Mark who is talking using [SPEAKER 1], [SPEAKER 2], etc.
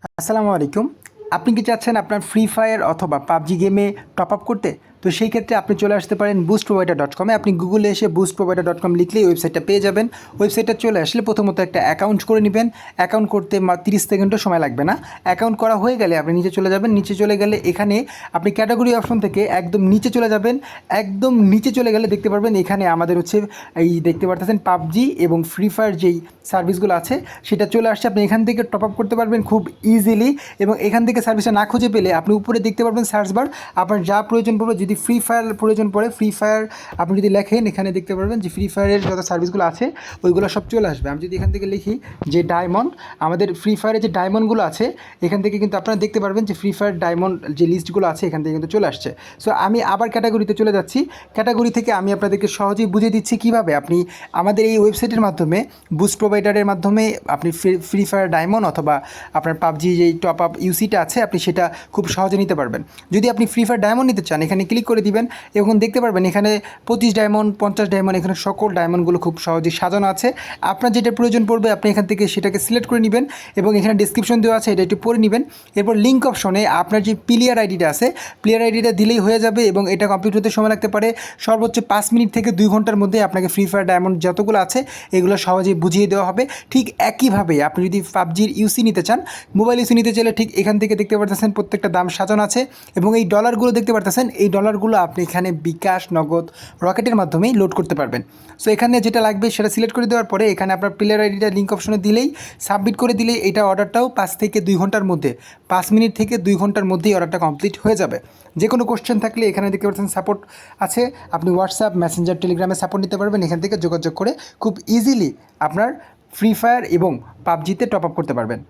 [SPEAKER 1] আসসালামু আলাইকুম। আপনি কি চাচ্ছেন আপনার ফ্রি ফায়ার অথবা পাবজি গেমে টপ আপ করতে? তো সেই ক্ষেত্রে আপনি চলে আসতে পারেন boostprovider.com এ। আপনি গুগলে এসে boostprovider.com লিখলেই ওয়েবসাইটটা পেয়ে যাবেন। ওয়েবসাইটটা চলে আসলে প্রথমত একটা অ্যাকাউন্ট করে নেবেন। অ্যাকাউন্ট করতে 30 সেকেন্ডও সময় লাগবে না। অ্যাকাউন্ট করা হয়ে গেলে আপনি নিচে চলে যাবেন। নিচে চলে গেলে এখানে আপনি ক্যাটাগরি অপশন থেকে একদম নিচে চলে যাবেন। একদম নিচে চলে গেলে দেখতে পারবেন এখানে আমাদের হচ্ছে এই দেখতে পারতেছেন পাবজি এবং ফ্রি ফায়ার যেই সার্ভিসগুলো আছে সেটা চলে আসছে। আপনি এখান থেকে টপ আপ করতে পারবেন খুব ইজিলি এবং এখান থেকে সার্ভিসটা না খুঁজে পেলে আপনি উপরে দেখতে পারবেন সার্চ বার। আপনার যা প্রয়োজন পড়বে, যদি ফ্রি ফায়ার প্রয়োজন পড়ে, ফ্রি ফায়ার আপনি যদি লেখেন এখানে দেখতে পারবেন যে ফ্রি ফায়ারের যত সার্ভিসগুলো আছে ওইগুলো সব চলে আসবে। আমি যদি এখান থেকে লিখি যে ডায়মন্ড, আমাদের ফ্রি ফায়ারের যে ডায়মন্ডগুলো আছে এখান থেকে কিন্তু আপনারা দেখতে পারবেন যে ফ্রি ফায়ার ডায়মন্ড যে লিস্টগুলো আছে এখান থেকে কিন্তু চলে আসছে। সো আমি আবার ক্যাটাগরিতে চলে যাচ্ছি। ক্যাটাগরি থেকে আমি আপনাদেরকে সহজেই বুঝিয়ে দিচ্ছি কীভাবে আপনি আমাদের এই ওয়েবসাইটের মাধ্যমে বুস্ট প্রোভাইডারের মাধ্যমে আপনি ফ্রি ফায়ার ডায়মন্ড অথবা আপনার পাবজি যেই টপ আপ ইউসিটা আছে আপনি সেটা খুব সহজে নিতে পারবেন। যদি আপনি ফ্রি ফায়ার ডায়মন্ড নিতে চান এখানে ক্লিক করে দিবেন এবং দেখতে পারবেন এখানে 25 ডায়মন্ড, 50 ডায়মন্ড, এখানে সকল ডায়মন্ডগুলো খুব সহজেই সাজানো আছে। আপনার যেটা প্রয়োজন পড়বে আপনি এখান থেকে সেটাকে সিলেক্ট করে নেবেন এবং এখানে ডিসক্রিপশন দেওয়া আছে, এটা একটু পড়ে নেবেন। এরপর লিঙ্ক অপশনে আপনার যে প্লেয়ার আইডিটা আছে প্লেয়ার আইডিটা দিলেই হয়ে যাবে এবং এটা কমপ্লিট হতে সময় লাগতে পারে সর্বোচ্চ 5 মিনিট থেকে 2 ঘন্টার মধ্যে। আপনাকে ফ্রি ফায়ার ডায়মন্ড যতগুলো আছে এগুলো সহজেই বুঝিয়ে দেওয়া হবে। ঠিক একইভাবে আপনি যদি পাবজির ইউসি নিতে চান, মোবাইল ইউসি নিতে চাইলে ঠিক এখান থেকে দেখতে পারতেছেন প্রত্যেকটা দাম সাজানো আছে এবং এই ডলারগুলো দেখতে পারতেছেন, এই ডলারগুলো আপনি এখানে বিকাশ, নগদ, রকেটের মাধ্যমেই লোড করতে পারবেন। সো এখানে যেটা লাগবে সেটা সিলেক্ট করে দেওয়ার পরে এখানে আপনার প্লেয়ার আইডিটা লিঙ্ক অপশনে দিলেই, সাবমিট করে দিলেই এটা অর্ডারটাও 5 থেকে 2 ঘন্টার মধ্যে, 5 মিনিট থেকে 2 ঘন্টার মধ্যেই অর্ডারটা কমপ্লিট হয়ে যাবে। যে কোনো কোশ্চেন থাকলে এখানে দেখতে পাচ্ছেন সাপোর্ট আছে, আপনি হোয়াটসঅ্যাপ, মেসেঞ্জার, টেলিগ্রামে সাপোর্ট নিতে পারবেন। এখান থেকে যোগাযোগ করে খুব ইজিলি আপনার ফ্রি ফায়ার এবং পাবজিতে টপ আপ করতে পারবেন।